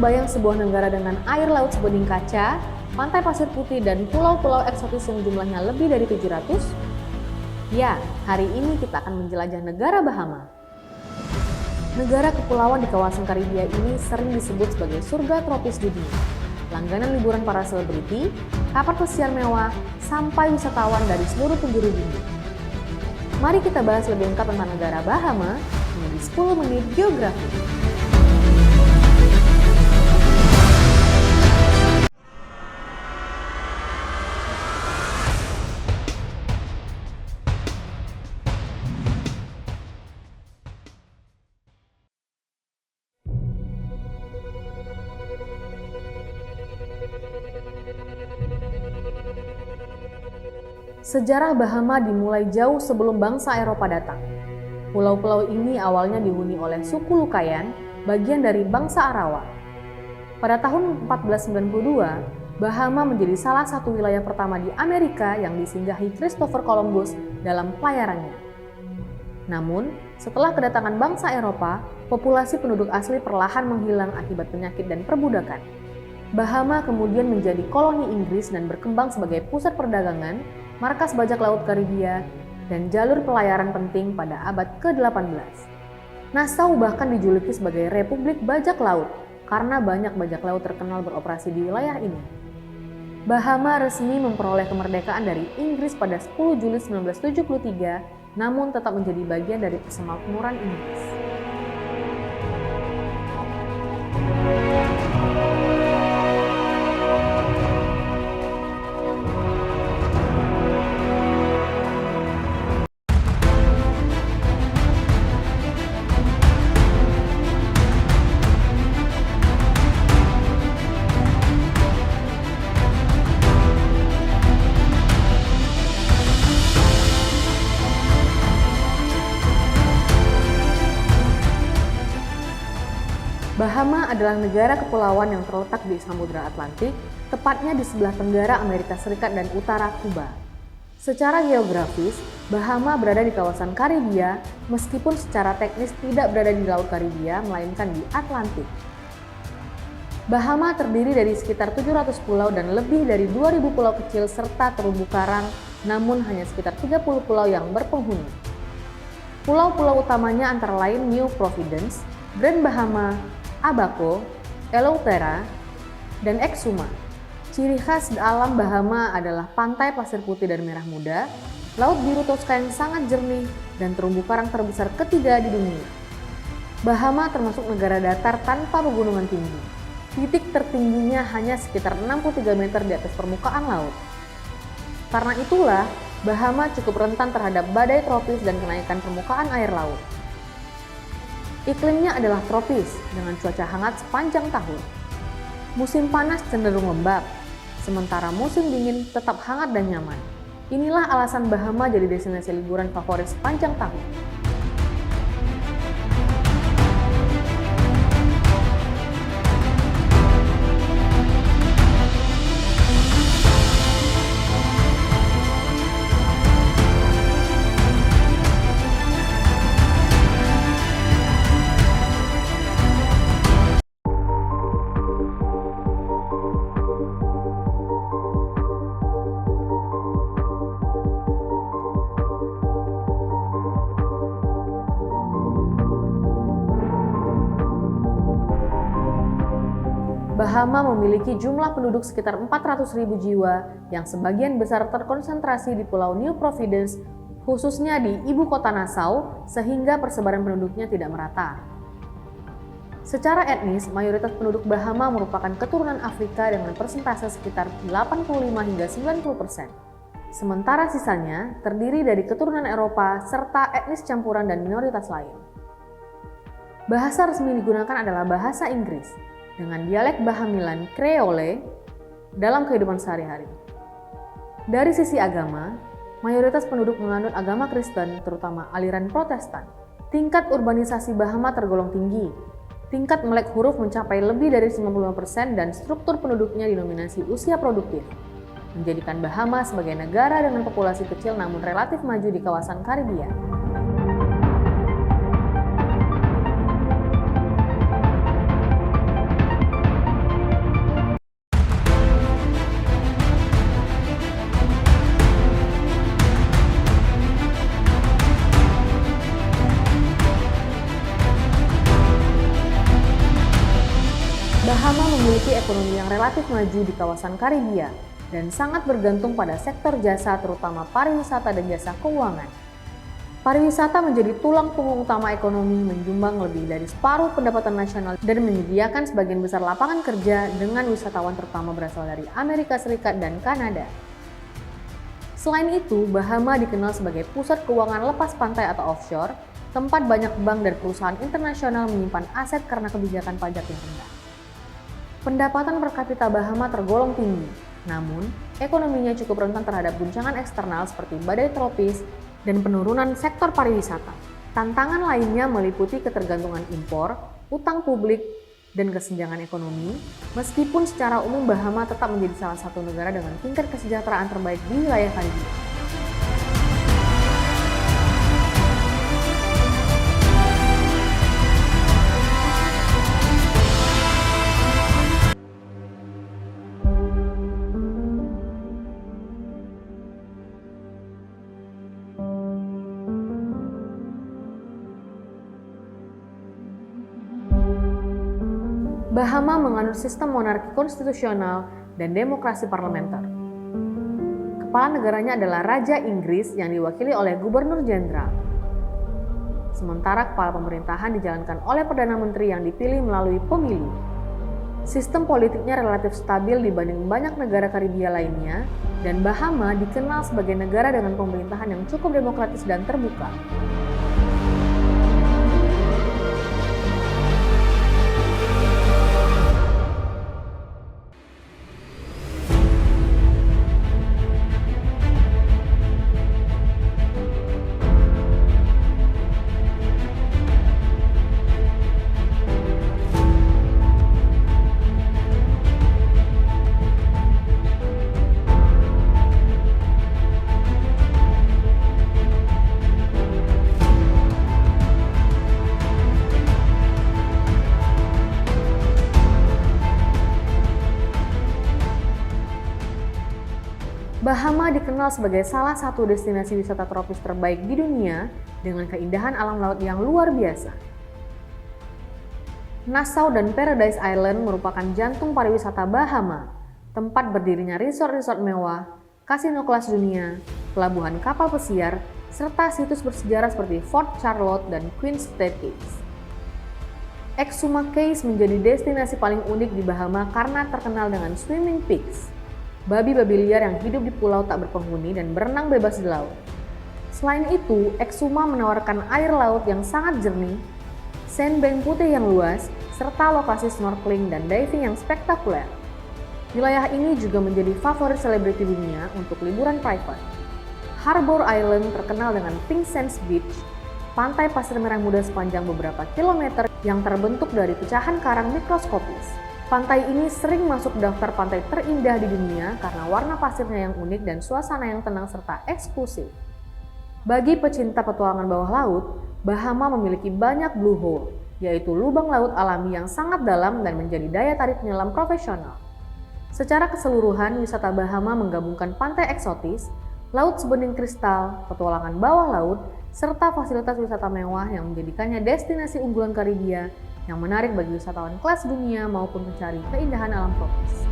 terbayang sebuah negara dengan air laut sebening kaca, pantai pasir putih, dan pulau-pulau eksotis yang jumlahnya lebih dari 700? Ya, hari ini kita akan menjelajah negara Bahama. Negara kepulauan di kawasan Karibia ini sering disebut sebagai surga tropis dunia. Langganan liburan para selebriti, kapal pesiar mewah, sampai wisatawan dari seluruh penjuru dunia. Mari kita bahas lebih lengkap tentang negara Bahama menjadi 10 menit geografi. Sejarah Bahama dimulai jauh sebelum bangsa Eropa datang. Pulau-pulau ini awalnya dihuni oleh suku Lukayan, bagian dari bangsa Arawa. Pada tahun 1492, Bahama menjadi salah satu wilayah pertama di Amerika yang disinggahi Christopher Columbus dalam pelayarannya. Namun, setelah kedatangan bangsa Eropa, populasi penduduk asli perlahan menghilang akibat penyakit dan perbudakan. Bahama kemudian menjadi koloni Inggris dan berkembang sebagai pusat perdagangan, markas bajak laut Karibia, dan jalur pelayaran penting pada abad ke-18. Nassau bahkan dijuluki sebagai Republik Bajak Laut karena banyak bajak laut terkenal beroperasi di wilayah ini. Bahama resmi memperoleh kemerdekaan dari Inggris pada 10 Juli 1973, namun tetap menjadi bagian dari persemakmuran Inggris. Bahama adalah negara kepulauan yang terletak di Samudra Atlantik, tepatnya di sebelah tenggara Amerika Serikat dan utara Kuba. Secara geografis, Bahama berada di kawasan Karibia, meskipun secara teknis tidak berada di Laut Karibia, melainkan di Atlantik. Bahama terdiri dari sekitar 700 pulau dan lebih dari 2.000 pulau kecil serta terumbu karang, namun hanya sekitar 30 pulau yang berpenghuni. Pulau-pulau utamanya antara lain New Providence, Grand Bahama, Abaco, Eleuthera, dan Exuma. Ciri khas alam Bahama adalah pantai pasir putih dan merah muda, laut biru Tosca yang sangat jernih, dan terumbu karang terbesar ketiga di dunia. Bahama termasuk negara datar tanpa pegunungan tinggi. Titik tertingginya hanya sekitar 63 meter di atas permukaan laut. Karena itulah, Bahama cukup rentan terhadap badai tropis dan kenaikan permukaan air laut. Iklimnya adalah tropis dengan cuaca hangat sepanjang tahun. Musim panas cenderung lembab, sementara musim dingin tetap hangat dan nyaman. Inilah alasan Bahama jadi destinasi liburan favorit sepanjang tahun. Bahama memiliki jumlah penduduk sekitar 400.000 jiwa yang sebagian besar terkonsentrasi di Pulau New Providence, khususnya di ibu kota Nassau, sehingga persebaran penduduknya tidak merata. Secara etnis, mayoritas penduduk Bahama merupakan keturunan Afrika dengan persentase sekitar 85 hingga 90%. Sementara sisanya terdiri dari keturunan Eropa serta etnis campuran dan minoritas lain. Bahasa resmi digunakan adalah bahasa Inggris, dengan dialek Bahamilan Creole dalam kehidupan sehari-hari. Dari sisi agama, mayoritas penduduk menganut agama Kristen, terutama aliran Protestan. Tingkat urbanisasi Bahama tergolong tinggi. Tingkat melek huruf mencapai lebih dari 95% dan struktur penduduknya didominasi usia produktif, menjadikan Bahama sebagai negara dengan populasi kecil namun relatif maju di kawasan Karibia. ekonomi yang relatif maju di kawasan Karibia dan sangat bergantung pada sektor jasa terutama pariwisata dan jasa keuangan. Pariwisata menjadi tulang punggung utama ekonomi, menjumbang lebih dari separuh pendapatan nasional dan menyediakan sebagian besar lapangan kerja dengan wisatawan terutama berasal dari Amerika Serikat dan Kanada. Selain itu, Bahama dikenal sebagai pusat keuangan lepas pantai atau offshore, tempat banyak bank dan perusahaan internasional menyimpan aset karena kebijakan pajak yang rendah. Pendapatan per kapita Bahama tergolong tinggi, namun ekonominya cukup rentan terhadap guncangan eksternal seperti badai tropis dan penurunan sektor pariwisata. Tantangan lainnya meliputi ketergantungan impor, utang publik, dan kesenjangan ekonomi, meskipun secara umum Bahama tetap menjadi salah satu negara dengan tingkat kesejahteraan terbaik di wilayah Karibia. Bahama menganut sistem monarki konstitusional dan demokrasi parlementer. Kepala negaranya adalah Raja Inggris yang diwakili oleh Gubernur Jenderal. Sementara kepala pemerintahan dijalankan oleh Perdana Menteri yang dipilih melalui pemilu. Sistem politiknya relatif stabil dibanding banyak negara Karibia lainnya, dan Bahama dikenal sebagai negara dengan pemerintahan yang cukup demokratis dan terbuka. Bahama dikenal sebagai salah satu destinasi wisata tropis terbaik di dunia dengan keindahan alam laut yang luar biasa. Nassau dan Paradise Island merupakan jantung pariwisata Bahama, tempat berdirinya resort-resort mewah, kasino kelas dunia, pelabuhan kapal pesiar, serta situs bersejarah seperti Fort Charlotte dan Queen's Staircase. Exuma Cayce menjadi destinasi paling unik di Bahama karena terkenal dengan swimming pigs, babi-babi liar yang hidup di pulau tak berpenghuni dan berenang bebas di laut. Selain itu, Exuma menawarkan air laut yang sangat jernih, sandbank putih yang luas, serta lokasi snorkeling dan diving yang spektakuler. Wilayah ini juga menjadi favorit selebriti dunia untuk liburan private. Harbour Island terkenal dengan Pink Sands Beach, pantai pasir merah muda sepanjang beberapa kilometer yang terbentuk dari pecahan karang mikroskopis. Pantai ini sering masuk daftar pantai terindah di dunia karena warna pasirnya yang unik dan suasana yang tenang serta eksklusif. Bagi pecinta petualangan bawah laut, Bahama memiliki banyak blue hole, yaitu lubang laut alami yang sangat dalam dan menjadi daya tarik penyelam profesional. Secara keseluruhan, wisata Bahama menggabungkan pantai eksotis, laut sebening kristal, petualangan bawah laut, serta fasilitas wisata mewah yang menjadikannya destinasi unggulan Karibia yang menarik bagi wisatawan kelas dunia maupun pencari keindahan alam tropis.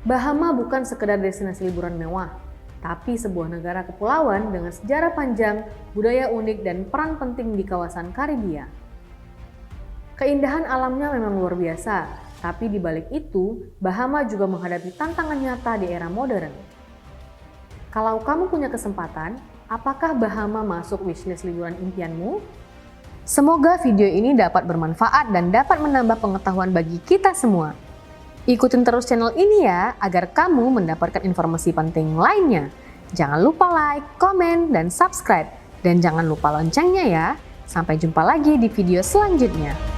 Bahama bukan sekedar destinasi liburan mewah, tapi sebuah negara kepulauan dengan sejarah panjang, budaya unik, dan peran penting di kawasan Karibia. Keindahan alamnya memang luar biasa, tapi di balik itu, Bahama juga menghadapi tantangan nyata di era modern. Kalau kamu punya kesempatan, apakah Bahama masuk wishlist liburan impianmu? Semoga video ini dapat bermanfaat dan dapat menambah pengetahuan bagi kita semua. Ikutin terus channel ini ya, agar kamu mendapatkan informasi penting lainnya. Jangan lupa like, komen, dan subscribe. Dan jangan lupa loncengnya ya. Sampai jumpa lagi di video selanjutnya.